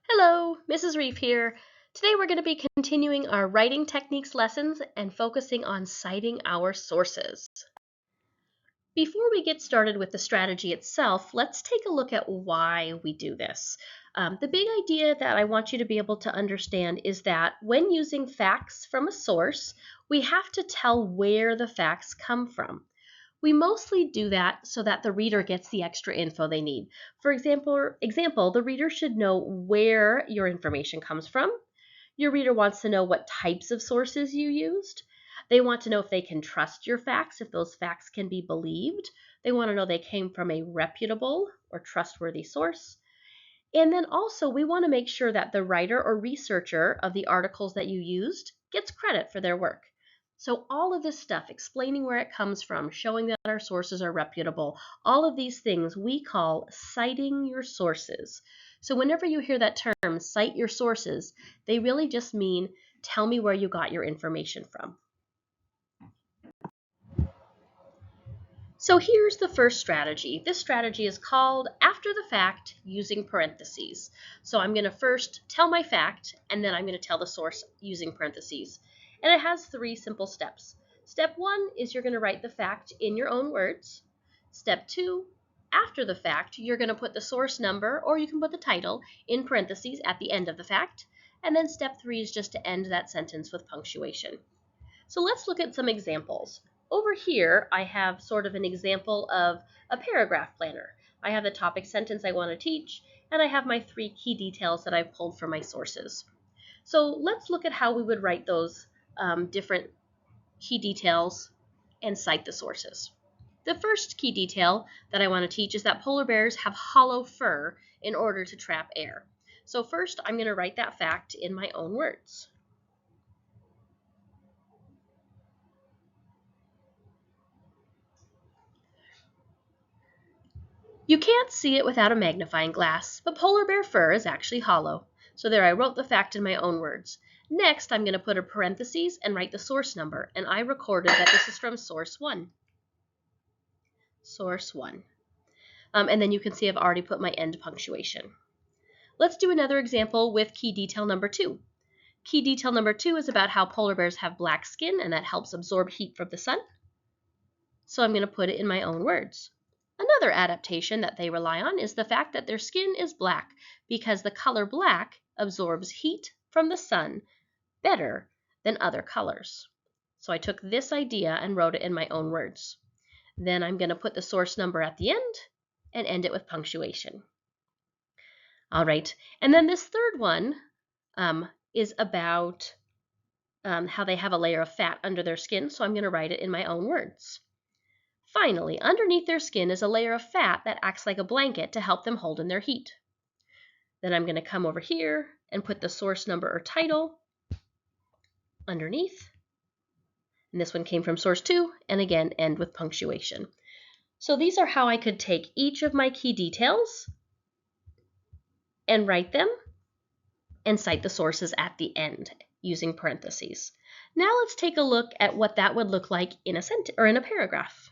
Hello, Mrs. Reef here. Today we're going to be continuing our writing techniques lessons and focusing on citing our sources. Before we get started with the strategy itself, let's take a look at why we do this. The big idea that I want you to be able to understand is that when using facts from a source, we have to tell where the facts come from. We mostly do that so that the reader gets the extra info they need. For example, the reader should know where your information comes from. Your reader wants to know what types of sources you used. They want to know if they can trust your facts, if those facts can be believed. They want to know they came from a reputable or trustworthy source. And then also, we want to make sure that the writer or researcher of the articles that you used gets credit for their work. So all of this stuff, explaining where it comes from, showing that our sources are reputable, all of these things we call citing your sources. So whenever you hear that term, cite your sources, they really just mean tell me where you got your information from. So here's the first strategy. This strategy is called after the fact using parentheses. So I'm going to first tell my fact, and then I'm going to tell the source using parentheses. And it has 3 simple steps. Step 1 is you're going to write the fact in your own words. Step 2, after the fact, you're going to put the source number, or you can put the title, in parentheses at the end of the fact. And then step 3 is just to end that sentence with punctuation. So let's look at some examples. Over here, I have sort of an example of a paragraph planner. I have the topic sentence I want to teach, and I have my 3 key details that I've pulled from my sources. So let's look at how we would write those different key details and cite the sources. The first key detail that I want to teach is that polar bears have hollow fur in order to trap air. So first, I'm going to write that fact in my own words. You can't see it without a magnifying glass, but polar bear fur is actually hollow. So there I wrote the fact in my own words. Next, I'm going to put a parentheses and write the source number, and I recorded that this is from source 1. Source 1. And then you can see I've already put my end punctuation. Let's do another example with key detail number 2. Key detail number 2 is about how polar bears have black skin, and that helps absorb heat from the sun. So I'm going to put it in my own words. Another adaptation that they rely on is the fact that their skin is black because the color black absorbs heat from the sun better than other colors. So I took this idea and wrote it in my own words. Then I'm going to put the source number at the end and end it with punctuation. All right, and then this third one is about how they have a layer of fat under their skin, so I'm going to write it in my own words. Finally, underneath their skin is a layer of fat that acts like a blanket to help them hold in their heat. Then I'm going to come over here and put the source number or title underneath. And this one came from source 2, and again, end with punctuation. So these are how I could take each of my key details and write them and cite the sources at the end using parentheses. Now let's take a look at what that would look like in a sentence or in a paragraph.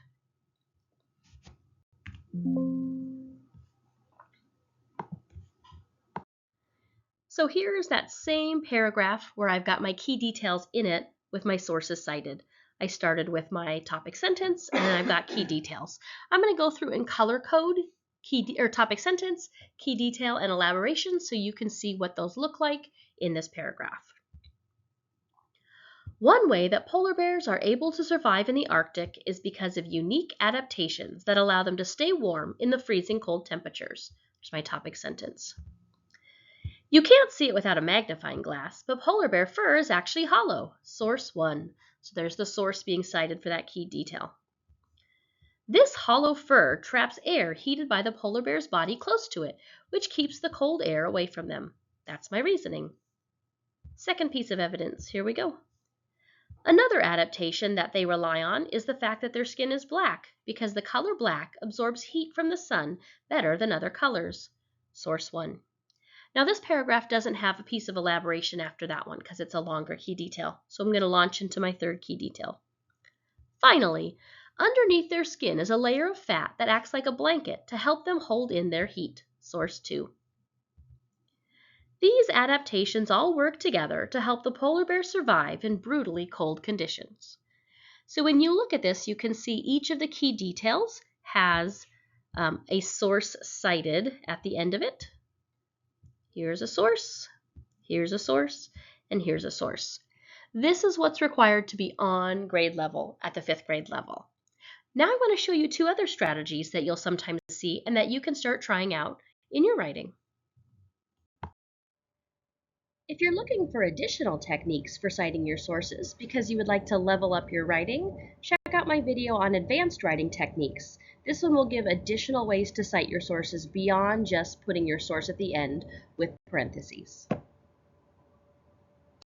So here's that same paragraph where I've got my key details in it with my sources cited. I started with my topic sentence, and then I've got key details. I'm going to go through and color code topic sentence, key detail, and elaboration so you can see what those look like in this paragraph. One way that polar bears are able to survive in the Arctic is because of unique adaptations that allow them to stay warm in the freezing cold temperatures. There's my topic sentence. You can't see it without a magnifying glass, but polar bear fur is actually hollow. Source 1. So there's the source being cited for that key detail. This hollow fur traps air heated by the polar bear's body close to it, which keeps the cold air away from them. That's my reasoning. Second piece of evidence. Here we go. Another adaptation that they rely on is the fact that their skin is black, because the color black absorbs heat from the sun better than other colors. Source 1. Now this paragraph doesn't have a piece of elaboration after that one because it's a longer key detail. So I'm going to launch into my third key detail. Finally, underneath their skin is a layer of fat that acts like a blanket to help them hold in their heat. Source 2. These adaptations all work together to help the polar bear survive in brutally cold conditions. So when you look at this, you can see each of the key details has a source cited at the end of it. Here's a source, here's a source, and here's a source. This is what's required to be on grade level at the 5th grade level. Now I want to show you 2 other strategies that you'll sometimes see and that you can start trying out in your writing. If you're looking for additional techniques for citing your sources because you would like to level up your writing, check out my video on advanced writing techniques. This one will give additional ways to cite your sources beyond just putting your source at the end with parentheses.